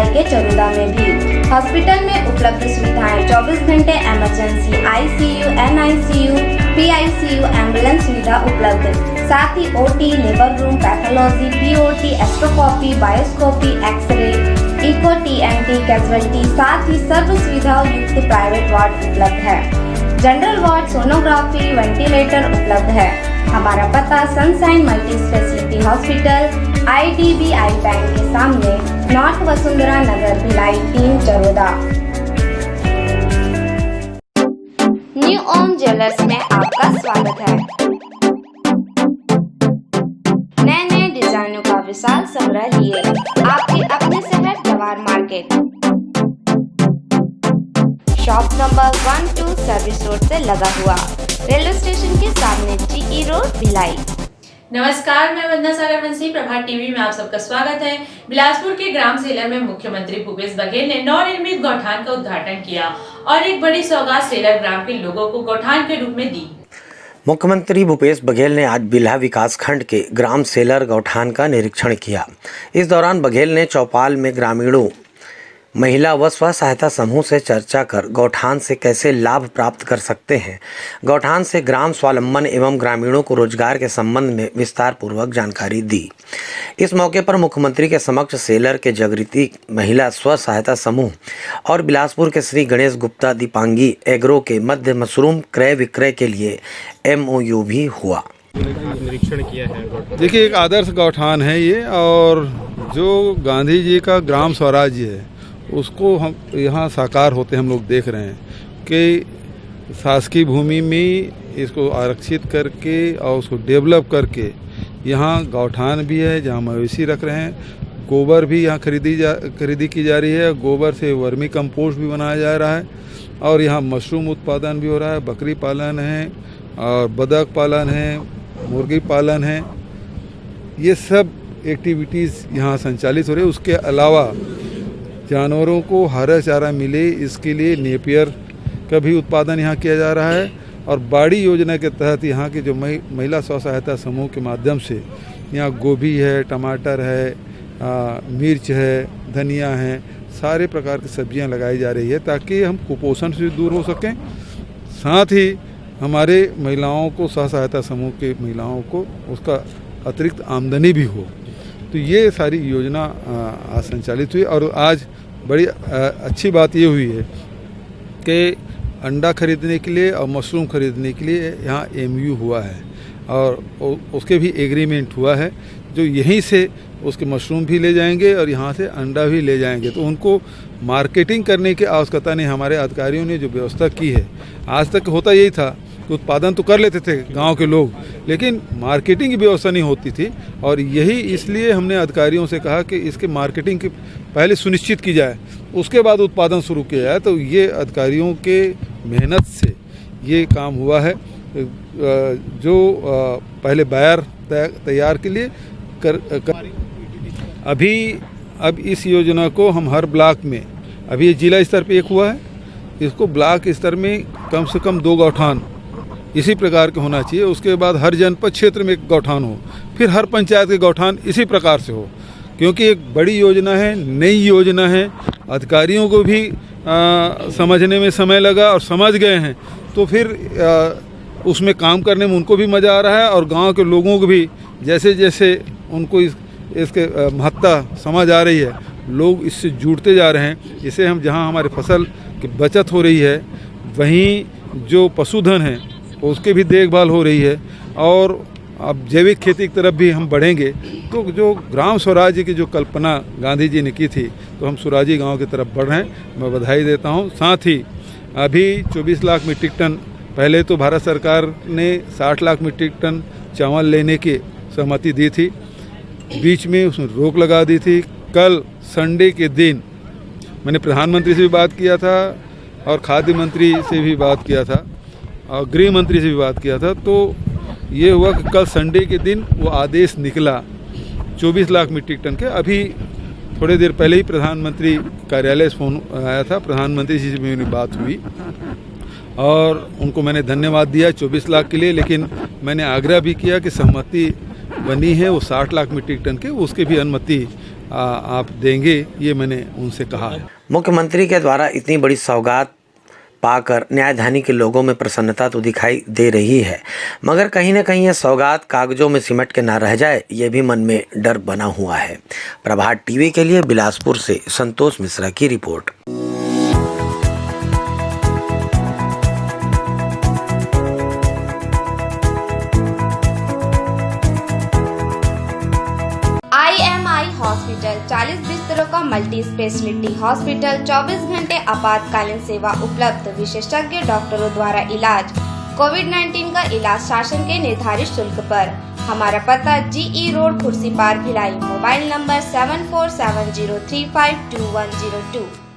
के चरोदा में भी। हॉस्पिटल में उपलब्ध सुविधाएं 24 घंटे emergency, ICU, NICU, PICU, ambulance सुविधा उपलब्ध, साथ ही OT, labour room, pathology, POT, एस्ट्रोस्कोपी, बायोस्कोपी, एक्सरे, इको, TNT, कैजुअलिटी, साथ ही सर्व सुविधाओं युक्त प्राइवेट वार्ड उपलब्ध है। जनरल वार्ड, सोनोग्राफी, वेंटिलेटर उपलब्ध है। हमारा पता sunshine multi speciality hospital, IDBI bank के सामने, नॉर्थ वसुंधरा नगर, भिलाई 3, चरोदा। न्यू ओम ज्वेलर्स में आपका स्वागत है। नए नए डिजाइनों का विशाल संग्रह लिए आपके अपने शहर Jawahar market, shop number 12 service road से लगा हुआ, रेलवे स्टेशन के सामने, GE रोड, भिलाई। नमस्कार, मैं वंदना सारावंशी, प्रभात टीवी में आप सबका स्वागत है। बिलासपुर के ग्राम सेलर में मुख्यमंत्री भूपेश बघेल ने नवनिर्मित गौठान का उद्घाटन किया और एक बड़ी सौगात सेलर ग्राम के लोगों को गौठान के रूप में दी। मुख्यमंत्री भूपेश बघेल ने आज बिल्हा विकासखंड के ग्राम सेलर गौठान का निरीक्षण किया। इस दौरान बघेल ने चौपाल में ग्रामीणों, महिला व स्व सहायता समूह से चर्चा कर गौठान से कैसे लाभ प्राप्त कर सकते हैं, गौठान से ग्राम स्वावलंबन एवं ग्रामीणों को रोजगार के संबंध में विस्तार पूर्वक जानकारी दी। इस मौके पर मुख्यमंत्री के समक्ष सेलर के जागृति महिला स्व सहायता समूह और बिलासपुर के श्री गणेश गुप्ता दीपांगी एग्रो के मध्य मशरूम क्रय विक्रय के लिए MOU भी हुआ। निरीक्षण किया है। देखिए, एक आदर्श गौठान है ये, और जो गांधी जी का ग्राम स्वराज्य है उसको हम यहाँ साकार होते हम लोग देख रहे हैं कि शासकीय भूमि में इसको आरक्षित करके और उसको डेवलप करके यहाँ गौठान भी है जहाँ मवेशी रख रहे हैं, गोबर भी यहाँ खरीदी की जा रही है, गोबर से वर्मी कंपोस्ट भी बनाया जा रहा है, और यहाँ मशरूम उत्पादन भी हो रहा है, बकरी पालन है और बतख पालन है, मुर्गी पालन है। ये सब एक्टिविटीज़ यहाँ संचालित हो रही है। उसके अलावा जानवरों को हरा चारा मिले इसके लिए नेपियर का भी उत्पादन यहाँ किया जा रहा है, और बाड़ी योजना के तहत यहाँ के जो महिला स्व सहायता समूह के माध्यम से यहाँ गोभी है, टमाटर है, मिर्च है, धनिया है, सारे प्रकार की सब्जियाँ लगाई जा रही है ताकि हम कुपोषण से दूर हो सकें, साथ ही हमारे महिलाओं को, स्व सहायता समूह के महिलाओं को उसका अतिरिक्त आमदनी भी हो। तो ये सारी योजना संचालित हुई, और आज बड़ी अच्छी बात ये हुई है कि अंडा खरीदने के लिए और मशरूम खरीदने के लिए यहाँ MOU हुआ है, और उसके भी एग्रीमेंट हुआ है, जो यहीं से उसके मशरूम भी ले जाएंगे और यहाँ से अंडा भी ले जाएंगे। तो उनको मार्केटिंग करने की आवश्यकता नहीं, हमारे अधिकारियों ने जो व्यवस्था की है। आज तक होता यही था, उत्पादन तो कर लेते थे गांव के लोग, लेकिन मार्केटिंग की व्यवस्था नहीं होती थी, और यही इसलिए हमने अधिकारियों से कहा कि इसके मार्केटिंग की पहले सुनिश्चित की जाए, उसके बाद उत्पादन शुरू किया जाए। तो ये अधिकारियों के मेहनत से ये काम हुआ है। जो पहले बायर तैयार के लिए अब इस योजना को हम हर ब्लॉक में, अभी ये जिला स्तर पे एक हुआ है, इसको ब्लॉक स्तर में कम से कम 2 गौठान इसी प्रकार के होना चाहिए। उसके बाद हर जनपद क्षेत्र में एक गौठान हो, फिर हर पंचायत के गौठान इसी प्रकार से हो, क्योंकि एक बड़ी योजना है, नई योजना है। अधिकारियों को भी समझने में समय लगा और समझ गए हैं, तो फिर उसमें काम करने में उनको भी मज़ा आ रहा है, और गांव के लोगों को भी जैसे जैसे उनको इसके महत्ता समझ आ रही है, लोग इससे जुड़ते जा रहे हैं। इसे हम जहां हमारे फसल की बचत हो रही है, वहीं जो पशुधन है उसकी भी देखभाल हो रही है, और अब जैविक खेती की तरफ भी हम बढ़ेंगे। तो जो ग्राम स्वराज्य की जो कल्पना गांधी जी ने की थी, तो हम स्वराजी गांव की तरफ बढ़ रहे हैं। मैं बधाई देता हूं। साथ ही अभी 24 लाख मीट्रिक टन, पहले तो भारत सरकार ने 60 लाख मीट्रिक टन चावल लेने की सहमति दी थी, बीच में उसमें रोक लगा दी थी। कल संडे के दिन मैंने प्रधानमंत्री से भी बात किया था, और खाद्य मंत्री से भी बात किया था, और गृह मंत्री से भी बात किया था। तो ये हुआ कि कल संडे के दिन वो आदेश निकला 24 लाख मीट्रिक टन के। अभी थोड़ी देर पहले ही प्रधानमंत्री कार्यालय से फोन आया था, प्रधानमंत्री जी से मेरी बात हुई और उनको मैंने धन्यवाद दिया 24 लाख के लिए, लेकिन मैंने आग्रह भी किया कि सहमति बनी है वो 60 लाख मीट्रिक टन के, उसकी भी अनुमति आप देंगे, ये मैंने उनसे कहा है। मुख्यमंत्री के द्वारा इतनी बड़ी सौगात पाकर न्यायधानी के लोगों में प्रसन्नता तो दिखाई दे रही है, मगर कहीं न कहीं यह सौगात कागजों में सिमट के ना रह जाए, ये भी मन में डर बना हुआ है। प्रभात टीवी के लिए बिलासपुर से संतोष मिश्रा की रिपोर्ट। IMI हॉस्पिटल 40 बिस्तरों का मल्टी स्पेशलिटी हॉस्पिटल, 24 घंटे आपातकालीन सेवा उपलब्ध, विशेषज्ञ डॉक्टरों द्वारा इलाज, कोविड-19 का इलाज शासन के निर्धारित शुल्क पर। हमारा पता GE road, Khursipar, Bhilai. Mobile number 7470352102।